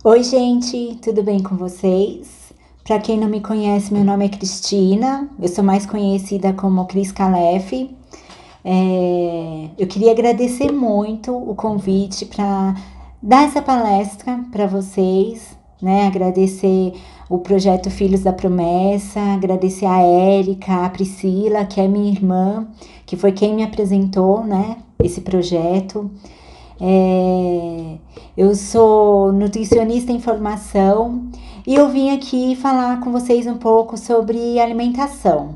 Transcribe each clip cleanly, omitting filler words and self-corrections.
Oi, gente, tudo bem com vocês? Para quem não me conhece, meu nome é Cristina, eu sou mais conhecida como Cris Calef. Eu queria agradecer muito o convite para dar essa palestra para vocês, né? Agradecer o projeto Filhos da Promessa, agradecer a Érica, a Priscila, que é minha irmã, que foi quem me apresentou, né, esse projeto. Eu sou nutricionista em formação e eu vim aqui falar com vocês um pouco sobre alimentação.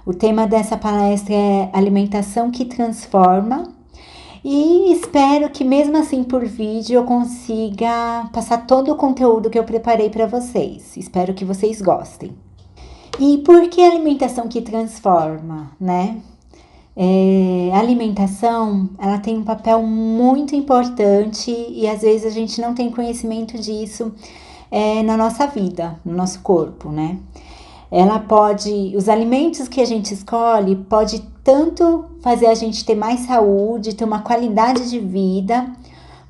O tema dessa palestra é alimentação que transforma e espero que mesmo assim por vídeo eu consiga passar todo o conteúdo que eu preparei para vocês. Espero que vocês gostem. E por que alimentação que transforma, né? A alimentação, ela tem um papel muito importante e às vezes a gente não tem conhecimento disso na nossa vida, no nosso corpo, né? Os alimentos que a gente escolhe pode tanto fazer a gente ter mais saúde, ter uma qualidade de vida,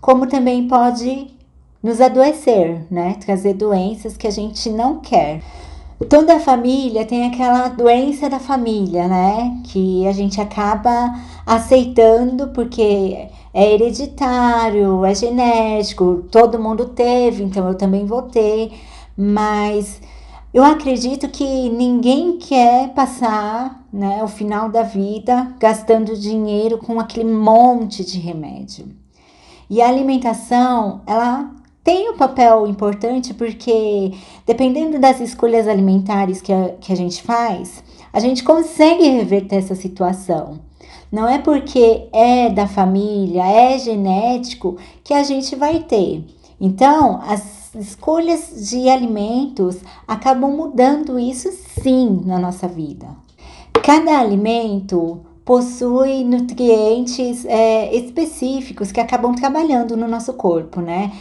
como também pode nos adoecer, né? Trazer doenças que a gente não quer. Toda família tem aquela doença da família, né? Que a gente acaba aceitando porque é hereditário, é genético, todo mundo teve, então eu também vou ter. Mas eu acredito que ninguém quer passar, né, o final da vida gastando dinheiro com aquele monte de remédio. E a alimentação, ela tem um papel importante porque, dependendo das escolhas alimentares que a gente faz, a gente consegue reverter essa situação. Não é porque é da família, é genético, que a gente vai ter. Então, as escolhas de alimentos acabam mudando isso sim na nossa vida. Cada alimento possui nutrientes específicos que acabam trabalhando no nosso corpo, né?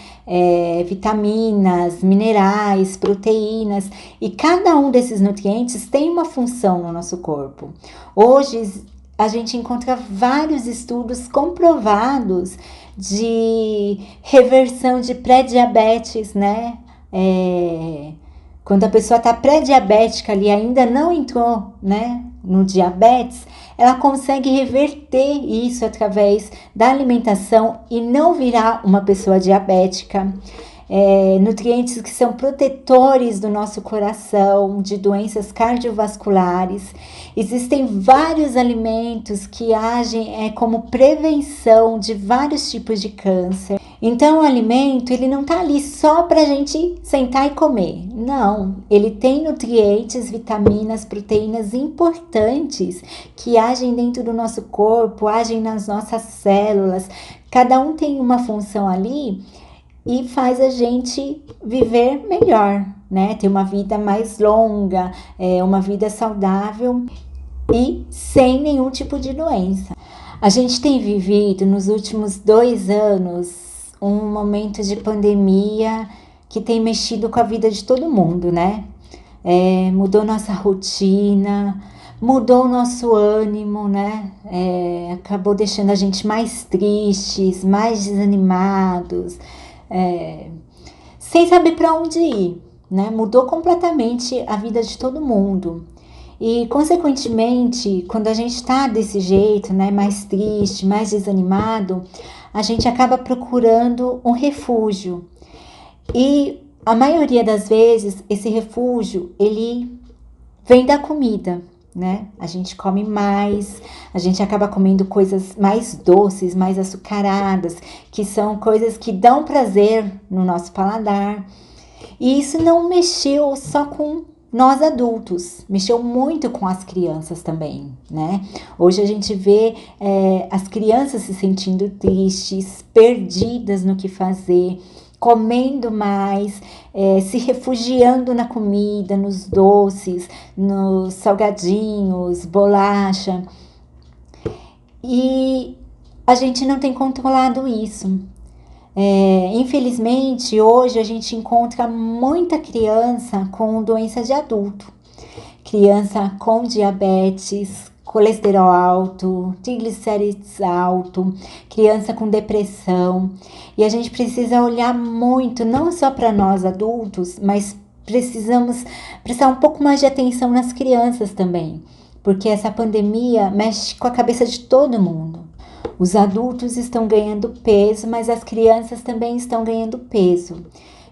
Vitaminas, minerais, proteínas, e cada um desses nutrientes tem uma função no nosso corpo. Hoje a gente encontra vários estudos comprovados de reversão de pré-diabetes, né? Quando a pessoa está pré-diabética ali, ainda não entrou, né, no diabetes, ela consegue reverter isso através da alimentação e não virar uma pessoa diabética. Nutrientes que são protetores do nosso coração, de doenças cardiovasculares. Existem vários alimentos que agem como prevenção de vários tipos de câncer. Então, o alimento, ele não tá ali só pra gente sentar e comer. Não, ele tem nutrientes, vitaminas, proteínas importantes que agem dentro do nosso corpo, agem nas nossas células. Cada um tem uma função ali e faz a gente viver melhor, né? Ter uma vida mais longa, uma vida saudável e sem nenhum tipo de doença. A gente tem vivido nos últimos 2 anos um momento de pandemia que tem mexido com a vida de todo mundo, né? Mudou nossa rotina, mudou o nosso ânimo, né? Acabou deixando a gente mais tristes, mais desanimados, sem saber para onde ir, né? Mudou completamente a vida de todo mundo. E, consequentemente, quando a gente está desse jeito, né, mais triste, mais desanimado, a gente acaba procurando um refúgio. E a maioria das vezes, esse refúgio, ele vem da comida, né? A gente come mais, a gente acaba comendo coisas mais doces, mais açucaradas, que são coisas que dão prazer no nosso paladar. E isso não mexeu só com nós adultos, mexeu muito com as crianças também, né? Hoje a gente vê as crianças se sentindo tristes, perdidas no que fazer, comendo mais, se refugiando na comida, nos doces, nos salgadinhos, bolacha. E a gente não tem controlado isso. Infelizmente, hoje a gente encontra muita criança com doença de adulto. Criança com diabetes, colesterol alto, triglicérides alto, criança com depressão. E a gente precisa olhar muito, não só para nós adultos, mas precisamos prestar um pouco mais de atenção nas crianças também, porque essa pandemia mexe com a cabeça de todo mundo. Os adultos estão ganhando peso, mas as crianças também estão ganhando peso.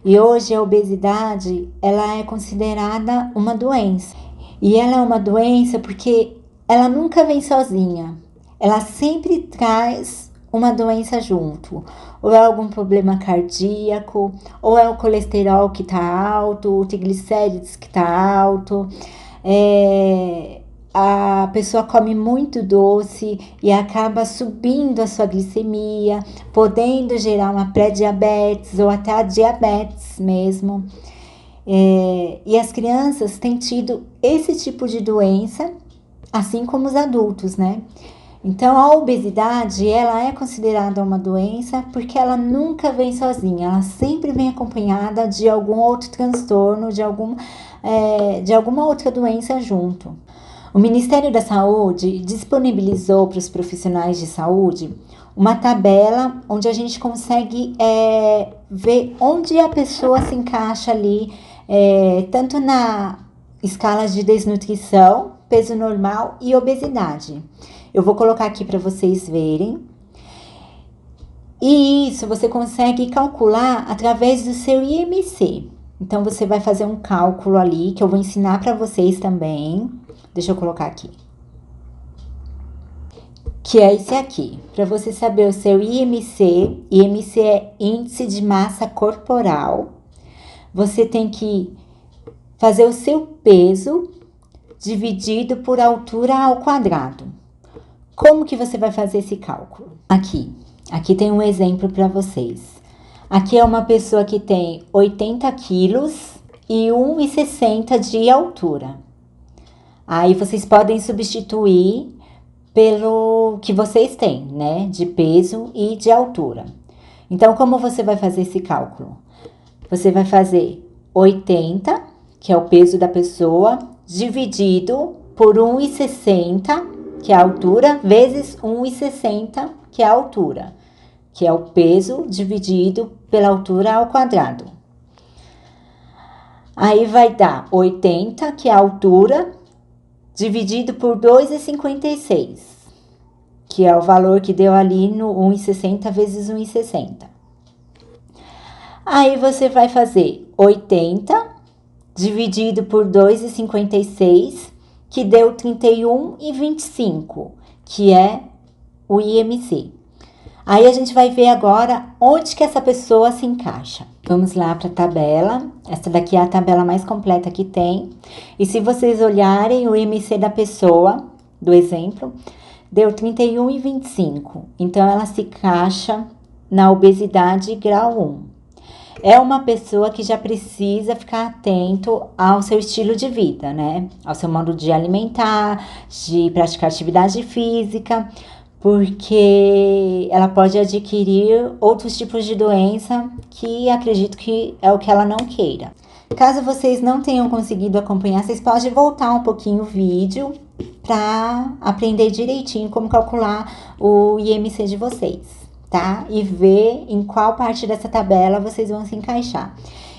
E hoje a obesidade, ela é considerada uma doença. E ela é uma doença porque ela nunca vem sozinha. Ela sempre traz uma doença junto. Ou é algum problema cardíaco, ou é o colesterol que está alto, o triglicérides que está alto. A pessoa come muito doce e acaba subindo a sua glicemia, podendo gerar uma pré-diabetes ou até a diabetes mesmo. E as crianças têm tido esse tipo de doença, assim como os adultos, né? Então, a obesidade, ela é considerada uma doença porque ela nunca vem sozinha, ela sempre vem acompanhada de algum outro transtorno, de alguma outra doença junto. O Ministério da Saúde disponibilizou para os profissionais de saúde uma tabela onde a gente consegue ver onde a pessoa se encaixa ali, tanto na escala de desnutrição, peso normal e obesidade. Eu vou colocar aqui para vocês verem. E isso você consegue calcular através do seu IMC. Então, você vai fazer um cálculo ali, que eu vou ensinar para vocês também. Deixa eu colocar aqui. Que é esse aqui. Para você saber o seu IMC. IMC é Índice de Massa Corporal. Você tem que fazer o seu peso dividido por altura ao quadrado. Como que você vai fazer esse cálculo? Aqui tem um exemplo para vocês. Aqui é uma pessoa que tem 80 quilos e 1,60 de altura. Aí vocês podem substituir pelo que vocês têm, né? De peso e de altura. Então, como você vai fazer esse cálculo? Você vai fazer 80, que é o peso da pessoa, dividido por 1,60, que é a altura, vezes 1,60, que é a altura, que é o peso dividido pela altura ao quadrado. Aí vai dar 80, que é a altura, dividido por 2,56, que é o valor que deu ali no 1,60 vezes 1,60. Aí você vai fazer 80 dividido por 2,56, que deu 31,25, que é o IMC. Aí a gente vai ver agora onde que essa pessoa se encaixa. Vamos lá para a tabela. Essa daqui é a tabela mais completa que tem. E se vocês olharem o IMC da pessoa, do exemplo, deu 31,25. Então, ela se encaixa na obesidade grau 1. É uma pessoa que já precisa ficar atento ao seu estilo de vida, né? Ao seu modo de alimentar, de praticar atividade física, porque ela pode adquirir outros tipos de doença que acredito que é o que ela não queira. Caso vocês não tenham conseguido acompanhar, vocês podem voltar um pouquinho o vídeo para aprender direitinho como calcular o IMC de vocês, tá? E ver em qual parte dessa tabela vocês vão se encaixar.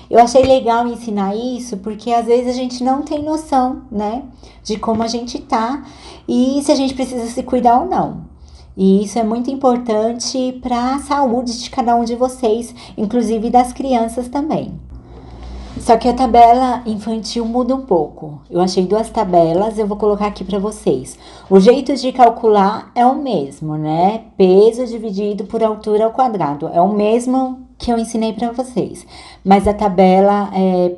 Eu achei legal ensinar isso porque às vezes a gente não tem noção, né, de como a gente tá e se a gente precisa se cuidar ou não. E isso é muito importante para a saúde de cada um de vocês, inclusive das crianças também. Só que a tabela infantil muda um pouco. Eu achei 2 tabelas, eu vou colocar aqui para vocês. O jeito de calcular é o mesmo, né? Peso dividido por altura ao quadrado. É o mesmo que eu ensinei para vocês. Mas a tabela,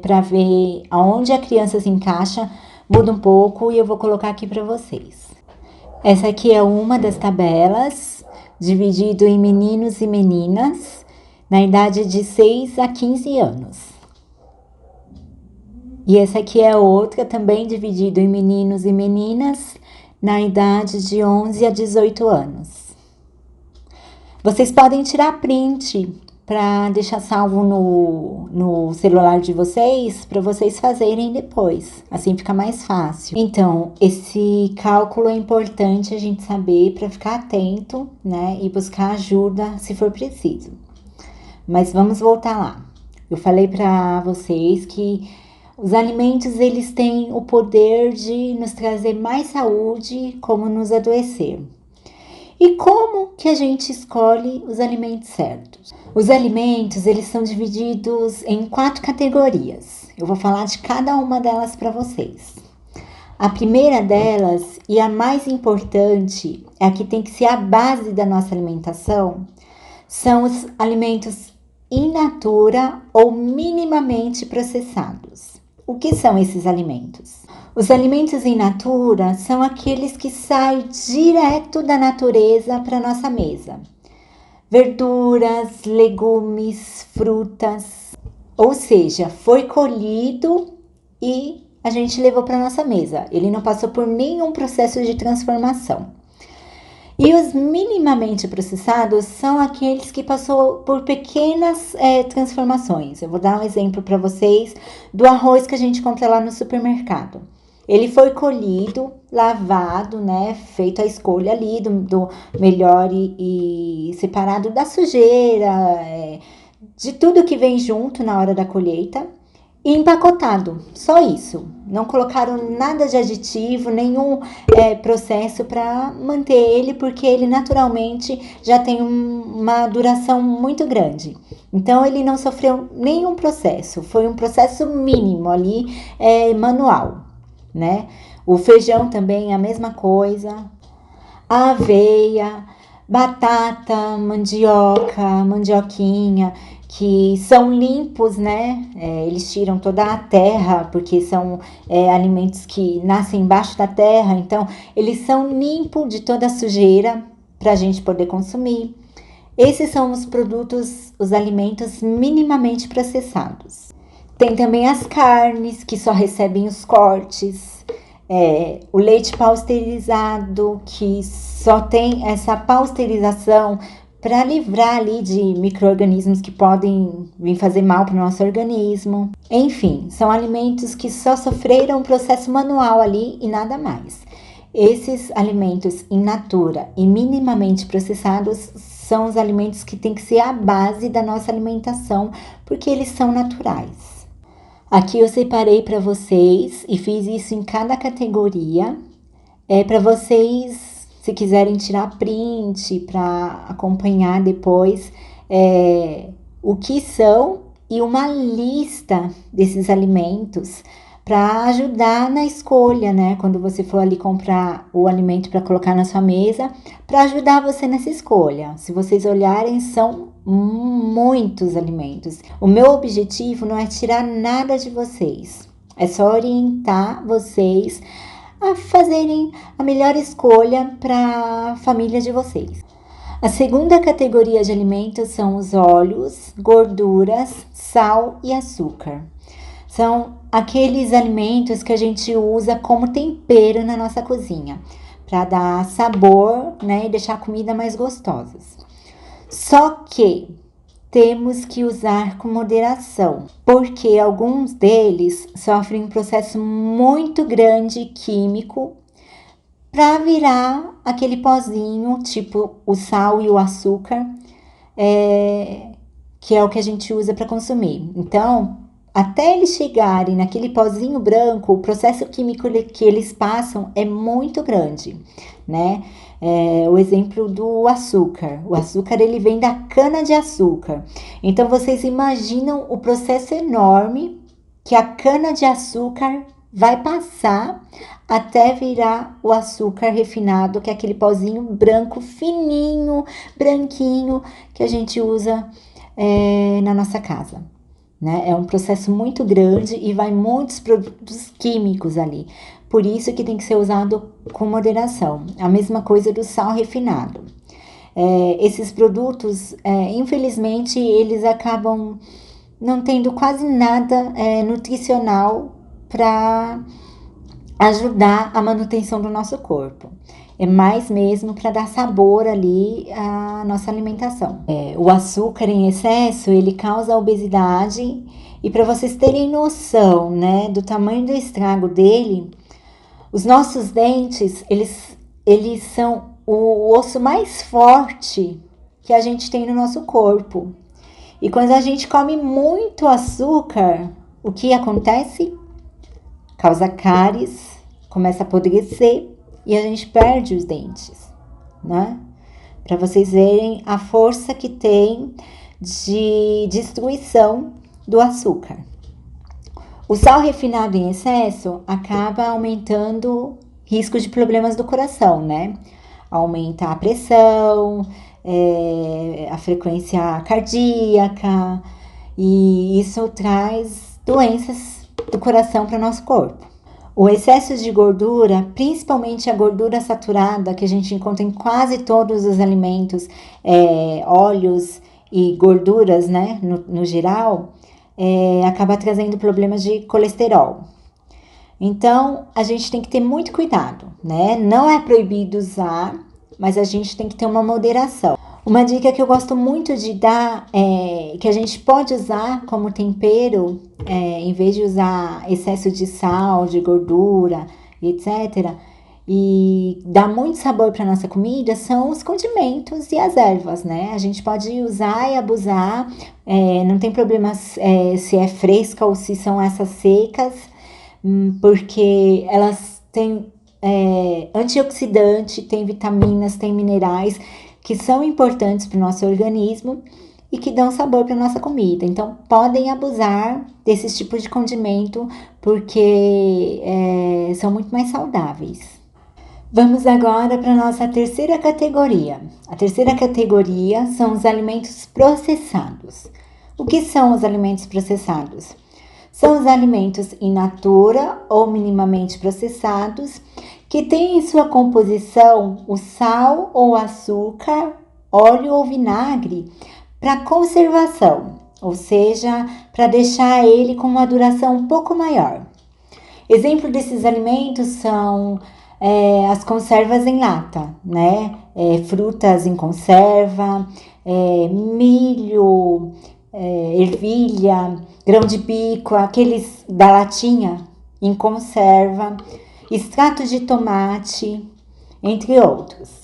para ver aonde a criança se encaixa, muda um pouco e eu vou colocar aqui para vocês. Essa aqui é uma das tabelas, dividido em meninos e meninas, na idade de 6 a 15 anos. E essa aqui é outra, também dividido em meninos e meninas, na idade de 11 a 18 anos. Vocês podem tirar print para deixar salvo no celular de vocês, para vocês fazerem depois. Assim fica mais fácil. Então, esse cálculo é importante a gente saber para ficar atento, né? E buscar ajuda se for preciso. Mas vamos voltar lá. Eu falei para vocês que os alimentos, eles têm o poder de nos trazer mais saúde, como nos adoecer. E como que a gente escolhe os alimentos certos? Os alimentos, eles são divididos em 4 categorias. Eu vou falar de cada uma delas para vocês. A primeira delas, e a mais importante, é a que tem que ser a base da nossa alimentação, são os alimentos in natura ou minimamente processados. O que são esses alimentos? Os alimentos in natura são aqueles que saem direto da natureza para nossa mesa. Verduras, legumes, frutas, ou seja, foi colhido e a gente levou para nossa mesa. Ele não passou por nenhum processo de transformação. E os minimamente processados são aqueles que passou por pequenas transformações. Eu vou dar um exemplo para vocês do arroz que a gente compra lá no supermercado. Ele foi colhido, lavado, né? Feito a escolha ali do melhor e separado da sujeira, de tudo que vem junto na hora da colheita. E empacotado, só isso. Não colocaram nada de aditivo, nenhum processo para manter ele, porque ele naturalmente já tem uma duração muito grande. Então ele não sofreu nenhum processo, foi um processo mínimo ali, manual, né? O feijão também é a mesma coisa, a aveia, batata, mandioca, mandioquinha, que são limpos, né? Eles tiram toda a terra, porque são alimentos que nascem embaixo da terra, então eles são limpos de toda a sujeira para a gente poder consumir. Esses são os produtos, os alimentos minimamente processados. Tem também as carnes, que só recebem os cortes. O leite pasteurizado, que só tem essa pasteurização para livrar ali de micro-organismos que podem vir fazer mal para o nosso organismo. Enfim, são alimentos que só sofreram um processo manual ali e nada mais. Esses alimentos in natura e minimamente processados são os alimentos que têm que ser a base da nossa alimentação, porque eles são naturais. Aqui eu separei para vocês e fiz isso em cada categoria, para vocês, se quiserem tirar print para acompanhar depois o que são e uma lista desses alimentos para ajudar na escolha, né? Quando você for ali comprar o alimento para colocar na sua mesa, para ajudar você nessa escolha. Se vocês olharem, são muitos alimentos. O meu objetivo não é tirar nada de vocês, é só orientar vocês a fazerem a melhor escolha para a família de vocês. A segunda categoria de alimentos são os óleos, gorduras, sal e açúcar. São aqueles alimentos que a gente usa como tempero na nossa cozinha, para dar sabor, né, e deixar a comida mais gostosa. Só que temos que usar com moderação, porque alguns deles sofrem um processo muito grande químico para virar aquele pozinho, tipo o sal e o açúcar, que é o que a gente usa para consumir. Então, até eles chegarem naquele pozinho branco, o processo químico que eles passam é muito grande, né? O exemplo do açúcar. O açúcar, ele vem da cana de açúcar. Então, vocês imaginam o processo enorme que a cana de açúcar vai passar até virar o açúcar refinado, que é aquele pozinho branco, fininho, branquinho, que a gente usa na nossa casa. Né? É um processo muito grande e vai muitos produtos químicos ali. Por isso que tem que ser usado com moderação. A mesma coisa do sal refinado. Esses produtos, infelizmente, eles acabam não tendo quase nada nutricional para ajudar a manutenção do nosso corpo. é mais mesmo para dar sabor ali à nossa alimentação. O açúcar em excesso, ele causa obesidade, e para vocês terem noção, né, do tamanho do estrago dele, os nossos dentes, eles são o osso mais forte que a gente tem no nosso corpo. E quando a gente come muito açúcar, o que acontece? Causa cáries, começa a apodrecer e a gente perde os dentes, né? Para vocês verem a força que tem de destruição do açúcar. O sal refinado em excesso acaba aumentando risco de problemas do coração, né? Aumenta a pressão, a frequência cardíaca, e isso traz doenças do coração para o nosso corpo. O excesso de gordura, principalmente a gordura saturada, que a gente encontra em quase todos os alimentos, óleos e gorduras, né, no geral, acaba trazendo problemas de colesterol. Então, a gente tem que ter muito cuidado, né? Não é proibido usar, mas a gente tem que ter uma moderação. Uma dica que eu gosto muito de dar é que a gente pode usar como tempero, em vez de usar excesso de sal, de gordura, etc., e dá muito sabor para nossa comida, são os condimentos e as ervas, né? A gente pode usar e abusar, não tem problema se é fresca ou se são essas secas, porque elas têm antioxidante, tem vitaminas, tem minerais que são importantes para o nosso organismo e que dão sabor para nossa comida. Então, podem abusar desses tipos de condimento porque são muito mais saudáveis. Vamos agora para a nossa terceira categoria. A terceira categoria são os alimentos processados. O que são os alimentos processados? São os alimentos in natura ou minimamente processados que têm em sua composição o sal ou açúcar, óleo ou vinagre para conservação, ou seja, para deixar ele com uma duração um pouco maior. Exemplo desses alimentos são as conservas em lata, né? Frutas em conserva, milho, ervilha, grão de bico, aqueles da latinha em conserva, extrato de tomate, entre outros.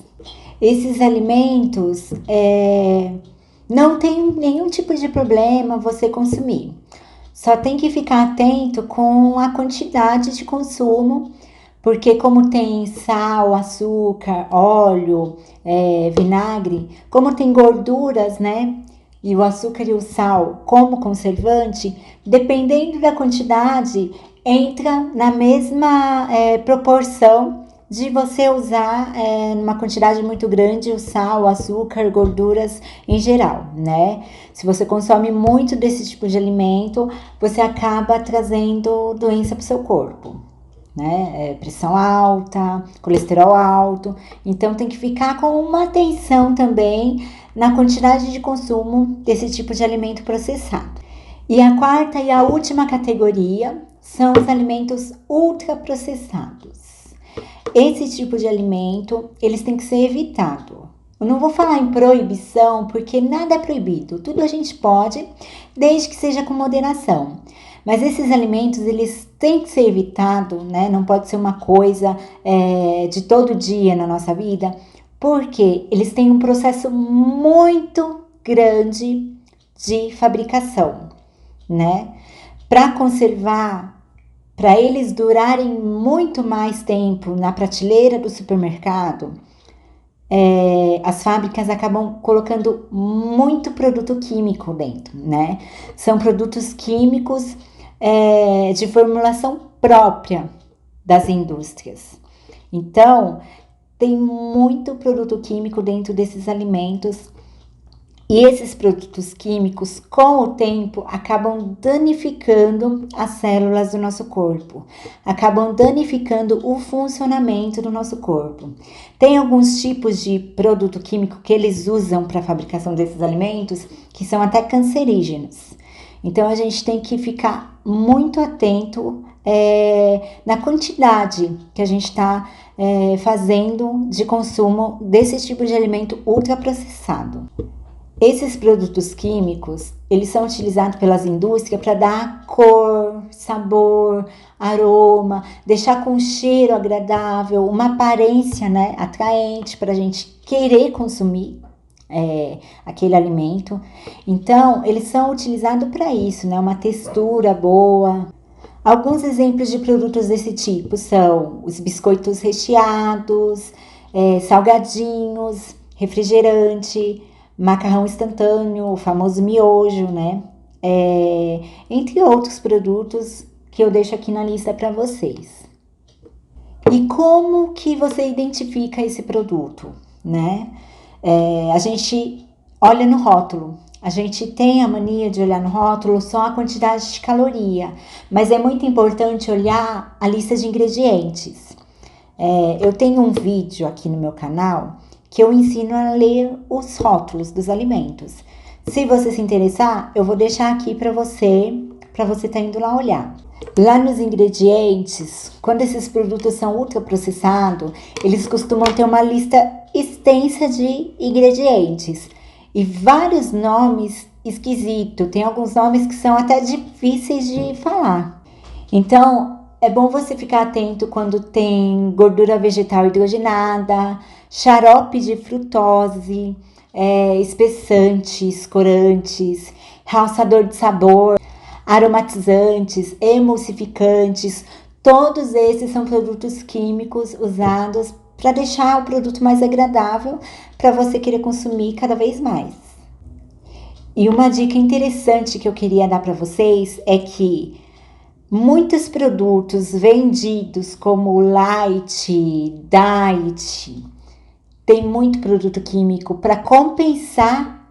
Esses alimentos não tem nenhum tipo de problema você consumir. Só tem que ficar atento com a quantidade de consumo, porque como tem sal, açúcar, óleo, vinagre, como tem gorduras, né? E o açúcar e o sal como conservante, dependendo da quantidade, entra na mesma proporção de você usar numa quantidade muito grande o sal, o açúcar, gorduras em geral, né? Se você consome muito desse tipo de alimento, você acaba trazendo doença para o seu corpo, né? Pressão alta, colesterol alto. Então tem que ficar com uma atenção também na quantidade de consumo desse tipo de alimento processado. E a quarta e a última categoria são os alimentos ultraprocessados. Esse tipo de alimento, eles têm que ser evitado. Eu não vou falar em proibição, porque nada é proibido. Tudo a gente pode, desde que seja com moderação. Mas esses alimentos, eles têm que ser evitados, né? Não pode ser uma coisa de todo dia na nossa vida, porque eles têm um processo muito grande de fabricação, né? Para conservar, para eles durarem muito mais tempo na prateleira do supermercado, as fábricas acabam colocando muito produto químico dentro, né? São produtos químicos de formulação própria das indústrias. Então, tem muito produto químico dentro desses alimentos. E esses produtos químicos, com o tempo, acabam danificando as células do nosso corpo, acabam danificando o funcionamento do nosso corpo. Tem alguns tipos de produto químico que eles usam para a fabricação desses alimentos que são até cancerígenos. Então a gente tem que ficar muito atento na quantidade que a gente está fazendo de consumo desse tipo de alimento ultraprocessado. Esses produtos químicos, eles são utilizados pelas indústrias para dar cor, sabor, aroma, deixar com um cheiro agradável, uma aparência, né, atraente para a gente querer consumir aquele alimento. Então, eles são utilizados para isso, né, uma textura boa. Alguns exemplos de produtos desse tipo são os biscoitos recheados, salgadinhos, refrigerante, macarrão instantâneo, o famoso miojo, né? Entre outros produtos que eu deixo aqui na lista para vocês. E como que você identifica esse produto, né? A gente olha no rótulo. A gente tem a mania de olhar no rótulo só a quantidade de caloria, mas é muito importante olhar a lista de ingredientes. Eu tenho um vídeo aqui no meu canal que eu ensino a ler os rótulos dos alimentos. Se você se interessar, eu vou deixar aqui para você tá indo lá olhar. Lá nos ingredientes, quando esses produtos são ultraprocessados, eles costumam ter uma lista extensa de ingredientes e vários nomes esquisitos. Tem alguns nomes que são até difíceis de falar. Então, é bom você ficar atento quando tem gordura vegetal hidrogenada, xarope de frutose, espessantes, corantes, realçador de sabor, aromatizantes, emulsificantes. Todos esses são produtos químicos usados para deixar o produto mais agradável para você querer consumir cada vez mais. E uma dica interessante que eu queria dar para vocês é que muitos produtos vendidos como light, diet, tem muito produto químico para compensar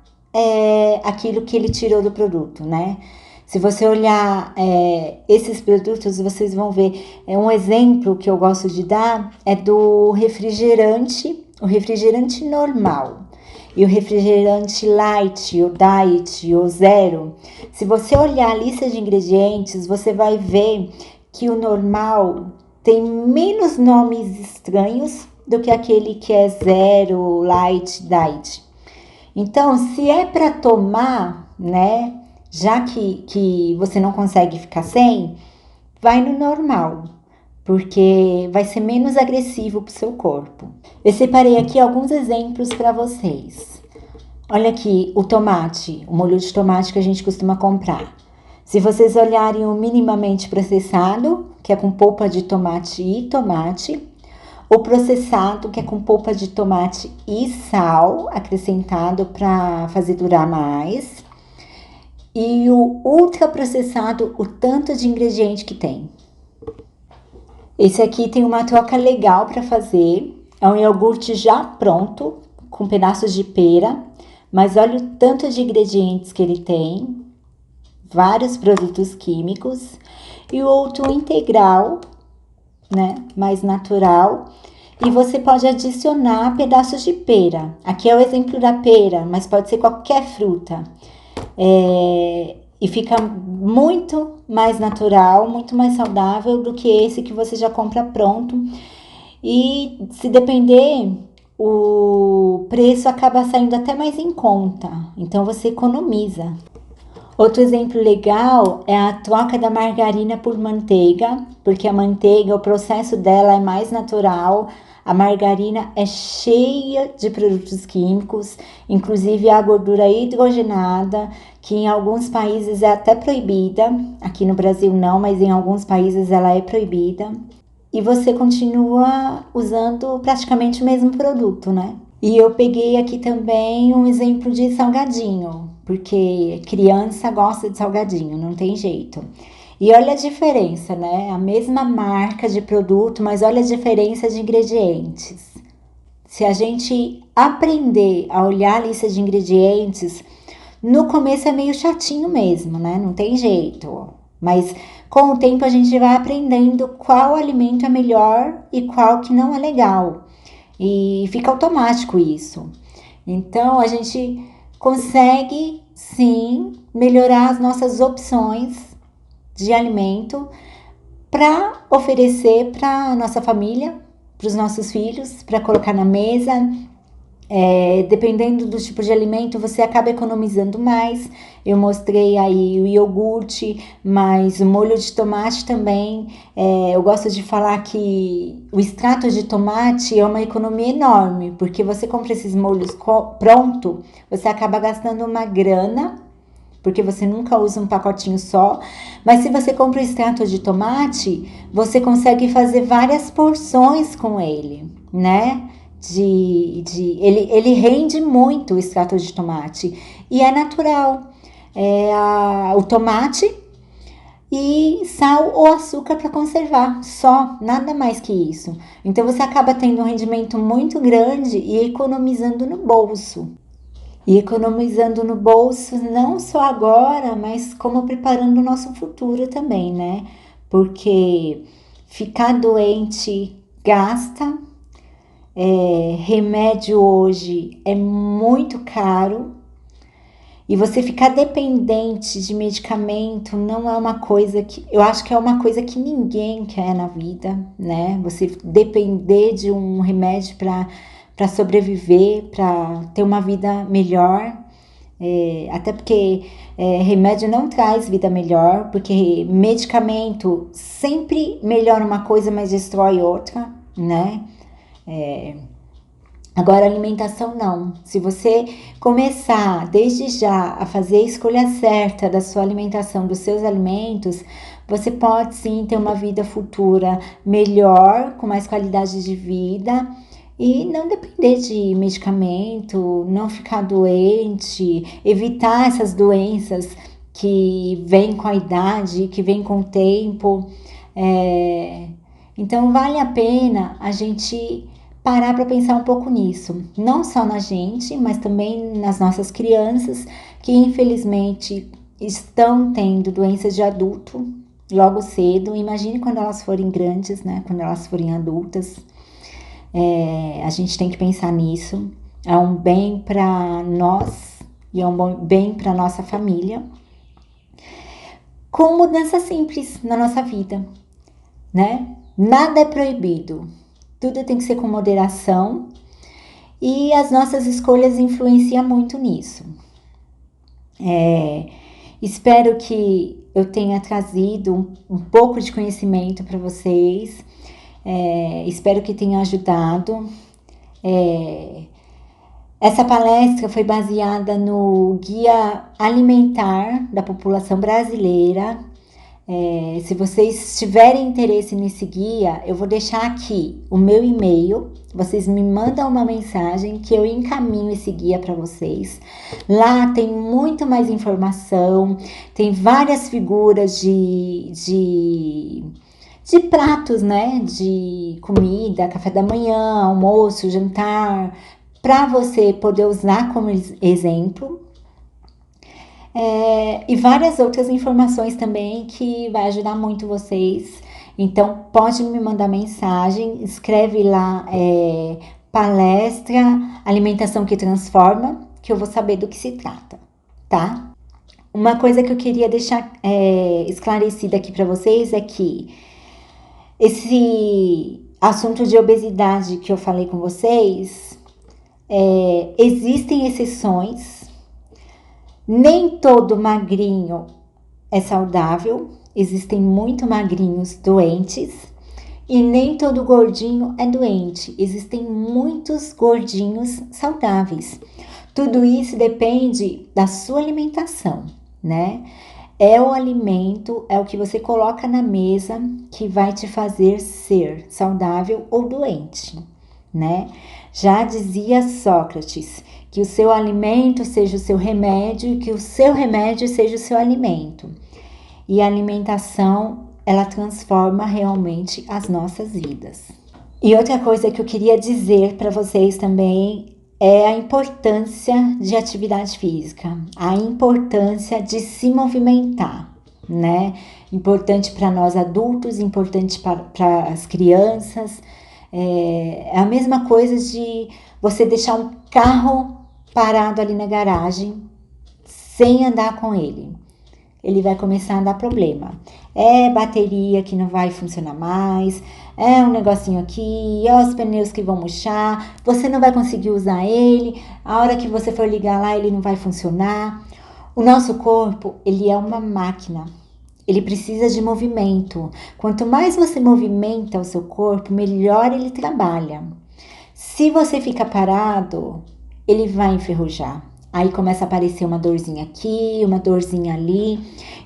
aquilo que ele tirou do produto, né? Se você olhar esses produtos, vocês vão ver. Um exemplo que eu gosto de dar é do refrigerante, o refrigerante normal. E o refrigerante light, o diet, o zero. Se você olhar a lista de ingredientes, você vai ver que o normal tem menos nomes estranhos do que aquele que é zero, light, diet. Então, se é para tomar, né, já que você não consegue ficar sem, vai no normal, porque vai ser menos agressivo para o seu corpo. Eu separei aqui alguns exemplos para vocês. Olha aqui o tomate, o molho de tomate que a gente costuma comprar. Se vocês olharem o minimamente processado, que é com polpa de tomate e tomate, o processado, que é com polpa de tomate e sal acrescentado para fazer durar mais, e o ultraprocessado, o tanto de ingrediente que tem. Esse aqui tem uma troca legal para fazer. É um iogurte já pronto, com pedaços de pera, mas olha o tanto de ingredientes que ele tem, vários produtos químicos, e o outro integral, né, mais natural, e você pode adicionar pedaços de pera. Aqui é o exemplo da pera, mas pode ser qualquer fruta. E fica muito mais natural, muito mais saudável do que esse que você já compra pronto. E se depender, o preço acaba saindo até mais em conta, então você economiza. Outro exemplo legal é a troca da margarina por manteiga, porque a manteiga, o processo dela é mais natural. A margarina é cheia de produtos químicos, inclusive a gordura hidrogenada, que em alguns países é até proibida. Aqui no Brasil não, mas em alguns países ela é proibida. E você continua usando praticamente o mesmo produto, né? E eu peguei aqui também um exemplo de salgadinho, porque criança gosta de salgadinho, não tem jeito. E olha a diferença, né? A mesma marca de produto, mas olha a diferença de ingredientes. Se a gente aprender a olhar a lista de ingredientes, no começo é meio chatinho mesmo, né? Não tem jeito. Mas com o tempo a gente vai aprendendo qual alimento é melhor e qual que não é legal. E fica automático isso. Então a gente consegue sim, melhorar as nossas opções de alimento para oferecer para a nossa família, para os nossos filhos, para colocar na mesa. Dependendo do tipo de alimento, você acaba economizando mais. Eu mostrei aí o iogurte, mas o molho de tomate também. Eu gosto de falar que o extrato de tomate é uma economia enorme, porque você compra esses molhos pronto, você acaba gastando uma grana, porque você nunca usa um pacotinho só. Mas se você compra o extrato de tomate, você consegue fazer várias porções com ele, né? Ele rende muito o extrato de tomate e é natural. O tomate e sal ou açúcar para conservar, só, nada mais que isso. Então você acaba tendo um rendimento muito grande e economizando no bolso. E economizando no bolso não só agora, mas como preparando o nosso futuro também, né? Porque ficar doente gasta. Remédio hoje é muito caro e você ficar dependente de medicamento não é uma coisa que eu acho que é uma coisa que ninguém quer na vida, né? Você depender de um remédio para sobreviver, para ter uma vida melhor. Até porque remédio não traz vida melhor, porque medicamento sempre melhora uma coisa, mas destrói outra, né? Agora, alimentação não. Se você começar desde já a fazer a escolha certa da sua alimentação, dos seus alimentos, você pode sim ter uma vida futura melhor, com mais qualidade de vida e não depender de medicamento, não ficar doente, evitar essas doenças que vêm com a idade, que vêm com o tempo. Então, vale a pena a gente parar para pensar um pouco nisso, não só na gente, mas também nas nossas crianças que infelizmente estão tendo doenças de adulto logo cedo. Imagine quando elas forem grandes, né? Quando elas forem adultas. A gente tem que pensar nisso. É um bem para nós e é um bem para nossa família. Com mudança simples na nossa vida, né? Nada é proibido. Tudo tem que ser com moderação e as nossas escolhas influenciam muito nisso. Espero que eu tenha trazido um pouco de conhecimento para vocês. Espero que tenha ajudado. Essa palestra foi baseada no Guia Alimentar da População Brasileira. Se vocês tiverem interesse nesse guia, eu vou deixar aqui o meu e-mail. Vocês me mandam uma mensagem que eu encaminho esse guia para vocês. Lá tem muito mais informação, tem várias figuras de pratos, né? De comida, café da manhã, almoço, jantar, para você poder usar como exemplo. E várias outras informações também que vai ajudar muito vocês. Então, pode me mandar mensagem, escreve lá palestra Alimentação que Transforma, que eu vou saber do que se trata, tá? Uma coisa que eu queria deixar esclarecida aqui para vocês é que esse assunto de obesidade que eu falei com vocês, existem exceções. Nem todo magrinho é saudável, existem muito magrinhos doentes e nem todo gordinho é doente, existem muitos gordinhos saudáveis. Tudo isso depende da sua alimentação, né? É o alimento, é o que você coloca na mesa que vai te fazer ser saudável ou doente, né? Já dizia Sócrates que o seu alimento seja o seu remédio e que o seu remédio seja o seu alimento. E a alimentação, ela transforma realmente as nossas vidas. E outra coisa que eu queria dizer para vocês também é a importância de atividade física, a importância de se movimentar, né? Importante para nós adultos, importante para as crianças. É a mesma coisa de você deixar um carro parado ali na garagem sem andar com ele. Ele vai começar a dar problema. É bateria que não vai funcionar mais, é um negocinho aqui, é os pneus que vão murchar, você não vai conseguir usar ele, a hora que você for ligar lá ele não vai funcionar. O nosso corpo, ele é uma máquina. Ele precisa de movimento. Quanto mais você movimenta o seu corpo, melhor ele trabalha. Se você fica parado, ele vai enferrujar. Aí começa a aparecer uma dorzinha aqui, uma dorzinha ali.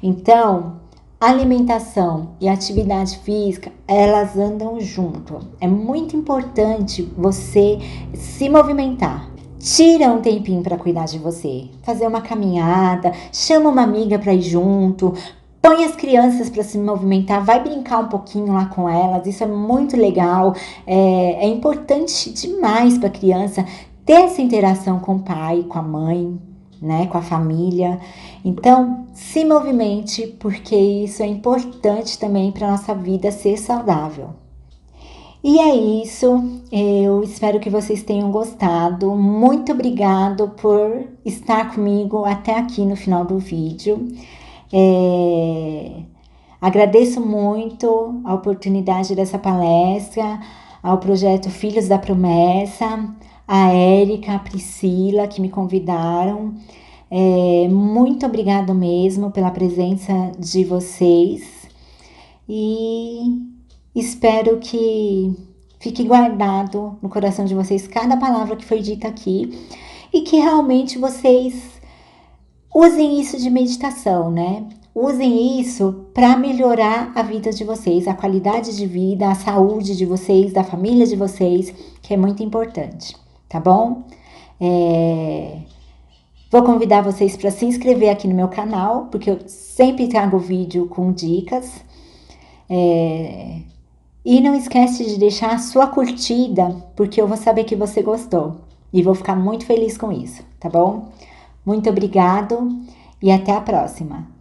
Então, alimentação e atividade física, elas andam junto. É muito importante você se movimentar. Tira um tempinho para cuidar de você. Fazer uma caminhada, chama uma amiga para ir junto. Põe as crianças para se movimentar, vai brincar um pouquinho lá com elas, isso é muito legal, é importante demais para a criança ter essa interação com o pai, com a mãe, né, com a família. Então, se movimente, porque isso é importante também para a nossa vida ser saudável. E é isso, eu espero que vocês tenham gostado. Muito obrigado por estar comigo até aqui no final do vídeo. Agradeço muito a oportunidade dessa palestra, ao projeto Filhos da Promessa, a Érica, a Priscila, que me convidaram. Muito obrigado mesmo pela presença de vocês e espero que fique guardado no coração de vocês cada palavra que foi dita aqui e que realmente vocês usem isso de meditação, né? Usem isso para melhorar a vida de vocês, a qualidade de vida, a saúde de vocês, da família de vocês, que é muito importante, tá bom? Vou convidar vocês para se inscrever aqui no meu canal, porque eu sempre trago vídeo com dicas. E não esquece de deixar a sua curtida, porque eu vou saber que você gostou. E vou ficar muito feliz com isso, tá bom? Muito obrigado e até a próxima.